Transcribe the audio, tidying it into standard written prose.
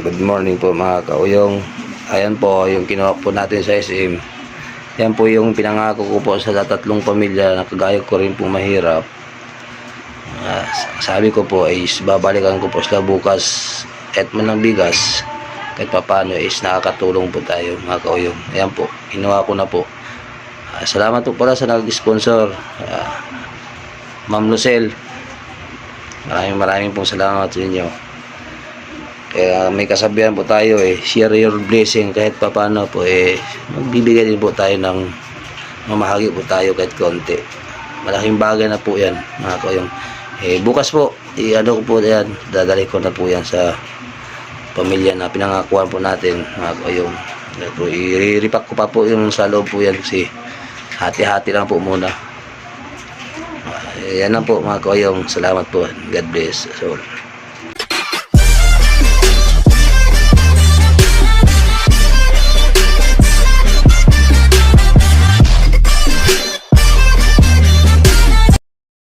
Good morning po mga kauyong. Ayan po yung kinuha po natin sa SM. Yan po yung pinangako ko po sa tatlong pamilya na kagaya ko rin po mahirap. Sabi ko po is babalikan ko po sila bukas kahit man ng bigas, kahit papano is nakakatulong po tayo mga kauyong. Ayan po, kinuha ko na po. Salamat po pala sa nag-sponsor, Ma'am Lucel. Maraming pong salamat sa inyo. Kaya may kasabihan po tayo share your blessing, kahit papano po magbibigay din po tayo ng mamahagi po tayo kahit konti. Malaking bagay na po yan mga kauyong. Bukas po ano ko po yan, dadali ko na po yan sa pamilya na pinangakuan po natin mga kauyong. I-repack ko pa po yung sa loob po yan kasi hati-hati lang po muna. Yan lang po mga kauyong. Salamat po. God bless us all.